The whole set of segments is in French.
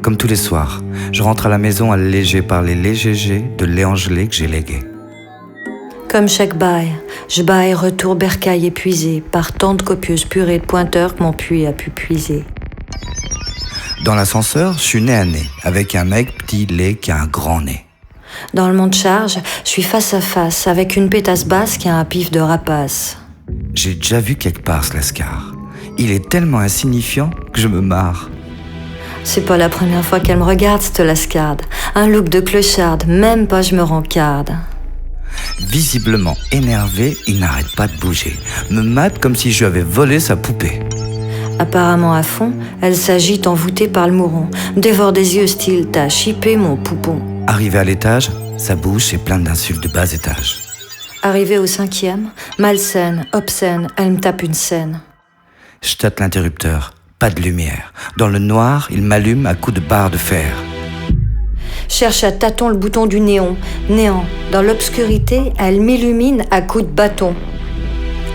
Comme tous les soirs, je rentre à la maison allégé par les légers jets de lait gelé que j'ai légué. Comme chaque bail, je baille retour bercail épuisé par tant de copieuses purées de pointeurs que mon puits a pu puiser. Dans l'ascenseur, je suis nez à nez, avec un mec petit laid qui a un grand nez. Dans le monde charge, je suis face à face avec une pétasse basse qui a un pif de rapace. J'ai déjà vu quelque part ce lascar. Il est tellement insignifiant que je me marre. C'est pas la première fois qu'elle me regarde, cette lascarde. Un look de clocharde, même pas je me rencarde. Visiblement énervé, il n'arrête pas de bouger. Me mate comme si je lui avais volé sa poupée. Apparemment à fond, elle s'agite envoûtée par le mouron. Dévore des yeux style « t'as chippé mon poupon ». Arrivé à l'étage, sa bouche est pleine d'insultes de bas étage. Arrivée au 5e, malsaine, obscène, elle me tape une scène. Je tâte l'interrupteur, pas de lumière. Dans le noir, il m'allume à coups de barre de fer. Cherche à tâtons le bouton du néon. Néant. Dans l'obscurité, elle m'illumine à coups de bâton.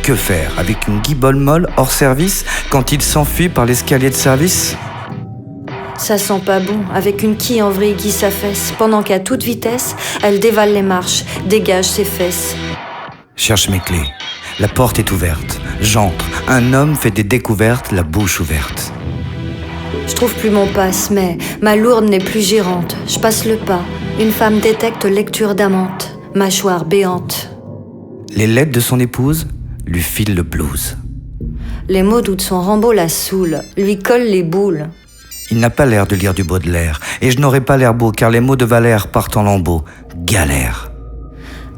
Que faire avec une guibole molle hors service quand il s'enfuit par l'escalier de service? Ça sent pas bon, avec une quille en vrille qui s'affaisse, pendant qu'à toute vitesse, elle dévale les marches, dégage ses fesses. Cherche mes clés. La porte est ouverte. J'entre. Un homme fait des découvertes, la bouche ouverte. Je trouve plus mon passe, mais ma lourde n'est plus gérante. Je passe le pas. Une femme détecte lecture d'amante, mâchoire béante. Les lettres de son épouse lui filent le blues. Les mots doux de son Rambo la saoulent, lui collent les boules. Il n'a pas l'air de lire du Baudelaire, et je n'aurais pas l'air beau, car les mots de Valère partent en lambeaux. Galère.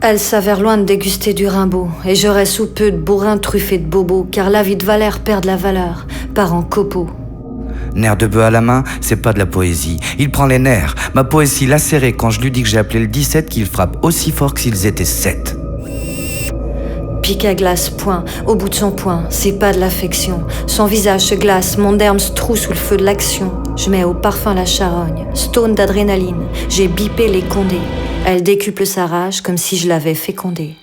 Elle s'avère loin de déguster du Rimbaud, et j'aurais sous peu de bourrin truffé de bobos, car la vie de Valère perd de la valeur, part en copeaux. Nerf de bœuf à la main, c'est pas de la poésie. Il prend les nerfs. Ma poésie lacérée quand je lui dis que j'ai appelé le 17 qu'il frappe aussi fort que s'ils étaient 7. Pique à glace, point, au bout de son poing, c'est pas de l'affection. Son visage se glace, mon derme se troue sous le feu de l'action. Je mets au parfum la charogne, stone d'adrénaline, j'ai bipé les condés. Elle décuple sa rage comme si je l'avais fécondée.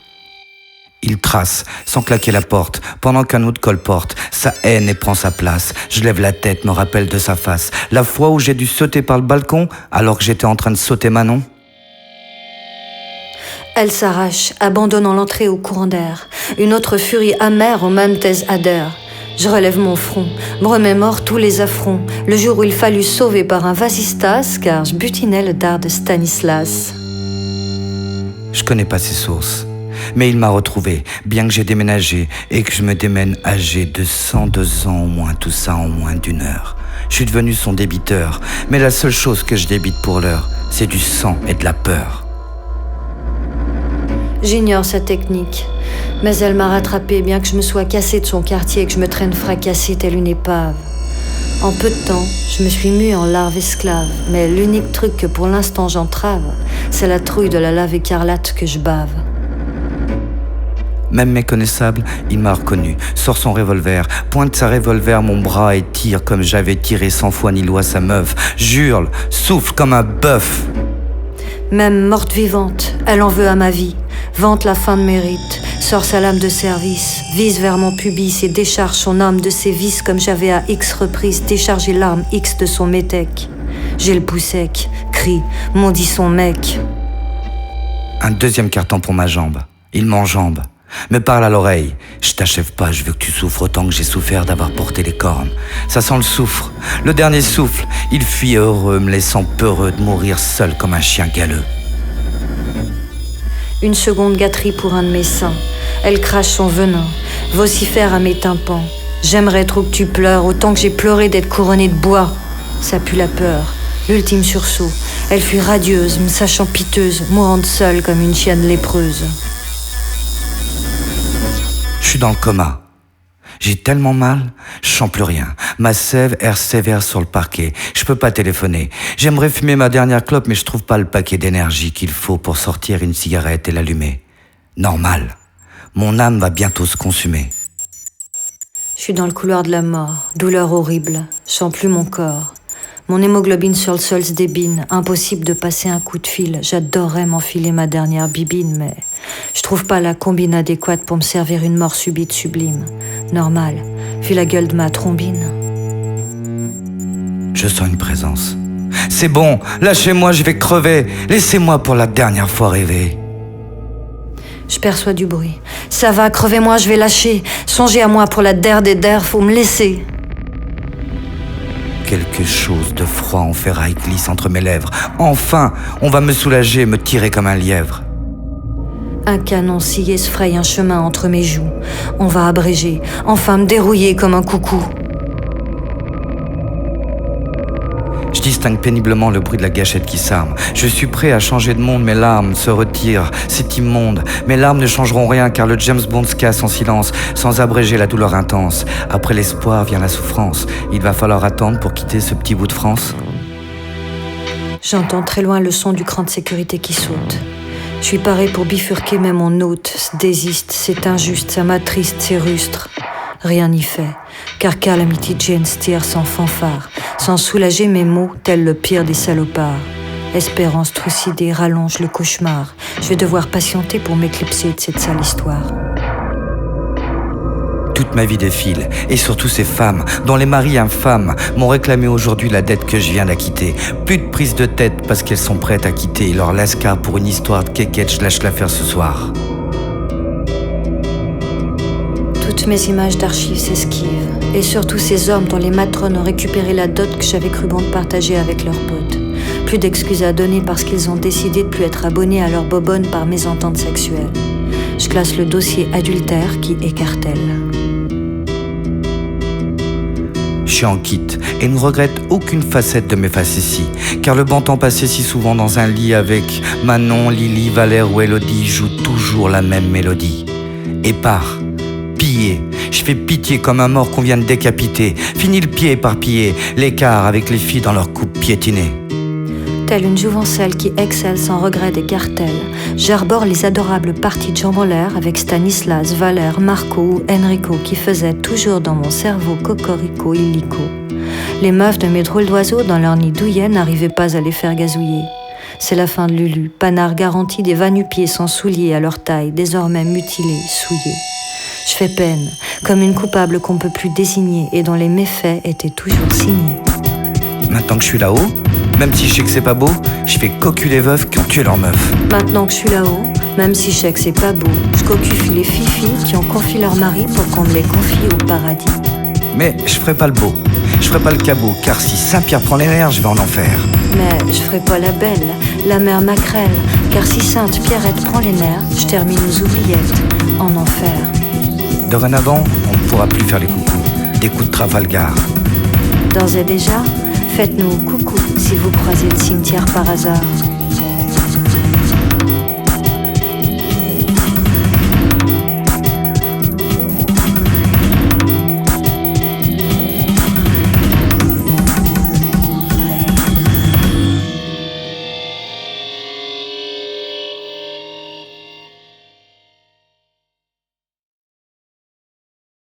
Il trace, sans claquer la porte, pendant qu'un autre colporte. Sa haine et prend sa place. Je lève la tête, me rappelle de sa face. La fois où j'ai dû sauter par le balcon, alors que j'étais en train de sauter Manon. Elle s'arrache, abandonnant l'entrée au courant d'air. Une autre furie amère aux mêmes thèses adhère. Je relève mon front, me remémore tous les affronts. Le jour où il fallut sauver par un vasistas, car je butinais le dard de Stanislas. Je connais pas ses sources. Mais il m'a retrouvé, bien que j'ai déménagé et que je me démène âgé de 102 ans au moins, tout ça en moins d'une heure. Je suis devenu son débiteur, mais la seule chose que je débite pour l'heure, c'est du sang et de la peur. J'ignore sa technique, mais elle m'a rattrapé, bien que je me sois cassé de son quartier et que je me traîne fracassée telle une épave. En peu de temps, je me suis mue en larve esclave, mais l'unique truc que pour l'instant j'entrave, c'est la trouille de la lave écarlate que je bave. Même méconnaissable, il m'a reconnu, sort son revolver, pointe sa revolver mon bras et tire comme j'avais tiré 100 fois ni loi sa meuf, jurle, souffle comme un bœuf. Même morte vivante, elle en veut à ma vie, vante la fin de mérite, sort sa lame de service, vise vers mon pubis et décharge son âme de ses vices comme j'avais à X reprises déchargé l'arme X de son métèque. J'ai le pouls sec, crie, maudit son mec. Un deuxième carton pour ma jambe, il m'enjambe. Me parle à l'oreille. Je t'achève pas, je veux que tu souffres autant que j'ai souffert d'avoir porté les cornes. Ça sent le soufre, le dernier souffle. Il fuit heureux, me laissant peureux de mourir seul comme un chien galeux. Une seconde gâterie pour un de mes seins. Elle crache son venin, vocifère à mes tympans. J'aimerais trop que tu pleures, autant que j'ai pleuré d'être couronnée de bois. Ça pue la peur, l'ultime sursaut. Elle fut radieuse, me sachant piteuse, mourante seule comme une chienne lépreuse. Je suis dans le coma. J'ai tellement mal, je sens plus rien. Ma sève erre sévère sur le parquet. Je peux pas téléphoner. J'aimerais fumer ma dernière clope, mais je trouve pas le paquet d'énergie qu'il faut pour sortir une cigarette et l'allumer. Normal. Mon âme va bientôt se consumer. Je suis dans le couloir de la mort, douleur horrible. Je sens plus mon corps. Mon hémoglobine sur le sol se débine. Impossible de passer un coup de fil. J'adorerais m'enfiler ma dernière bibine, mais je trouve pas la combine adéquate pour me servir une mort subite sublime. Normal, vu la gueule de ma trombine. Je sens une présence. C'est bon, lâchez-moi, je vais crever. Laissez-moi pour la dernière fois rêver. Je perçois du bruit. Ça va, crevez-moi, je vais lâcher. Songez à moi pour la der des der, faut me laisser. Quelque chose de froid en ferraille glisse entre mes lèvres. Enfin, on va me soulager, me tirer comme un lièvre. Un canon scié se fraye un chemin entre mes joues. On va abréger, enfin me dérouiller comme un coucou. Je distingue péniblement le bruit de la gâchette qui s'arme. Je suis prêt à changer de monde, mes larmes se retirent. C'est immonde. Mes larmes ne changeront rien car le James Bond se casse en silence, sans abréger la douleur intense. Après l'espoir vient la souffrance. Il va falloir attendre pour quitter ce petit bout de France. J'entends très loin le son du cran de sécurité qui saute. Je suis paré pour bifurquer, mais mon hôte se désiste. C'est injuste, ça m'attriste, c'est rustre. Rien n'y fait, car Calamity Jane se tire sans fanfare, sans soulager mes maux, tel le pire des salopards. Espérance trucidée rallonge le cauchemar. Je vais devoir patienter pour m'éclipser de cette sale histoire. Toute ma vie défile, et surtout ces femmes, dont les maris infâmes m'ont réclamé aujourd'hui la dette que je viens d'acquitter. Plus de prise de tête parce qu'elles sont prêtes à quitter leur lascar pour une histoire de kékette, je lâche l'affaire ce soir. Toutes mes images d'archives s'esquivent, et surtout ces hommes dont les matrones ont récupéré la dot que j'avais cru bon de partager avec leurs potes. Plus d'excuses à donner parce qu'ils ont décidé de plus être abonnés à leur bobonne par mésentente sexuelle. Je classe le dossier adultère qui écartèle. Je suis en quitte et ne regrette aucune facette de mes facéties, car le bon temps passé si souvent dans un lit avec Manon, Lily, Valère ou Élodie joue toujours la même mélodie. Épars, pillé, je fais pitié comme un mort qu'on vient de décapiter. Fini le pied éparpillé, l'écart avec les filles dans leur coupe piétinée. Telle une jouvencelle qui excelle sans regret des cartels, j'arbore les adorables parties de jambes en l'air avec Stanislas, Valère, Marco ou Enrico qui faisaient toujours dans mon cerveau cocorico illico. Les meufs de mes drôles d'oiseaux dans leur nid douillet n'arrivaient pas à les faire gazouiller. C'est la fin de Lulu, panard garanti des va-nu-pieds sans souliers à leur taille, désormais mutilés, souillés. Je fais peine, comme une coupable qu'on peut plus désigner et dont les méfaits étaient toujours signés. Maintenant que je suis là-haut, même si je sais que c'est pas beau, je fais cocu les veufs qui ont tué leur meuf. Maintenant que je suis là-haut, même si je sais que c'est pas beau, je cocufie les fifis qui ont confié leur mari pour qu'on me les confie au paradis. Mais je ferai pas le beau, je ferai pas le cabot, car si Saint-Pierre prend les nerfs, je vais en enfer. Mais je ferai pas la belle, la mère maquerelle, car si Sainte Pierrette prend les nerfs, je termine aux oubliettes, en enfer. Dorénavant, on ne pourra plus faire les coucous, des coups de Trafalgar. D'ores et déjà, faites-nous coucou si vous croisez le cimetière par hasard.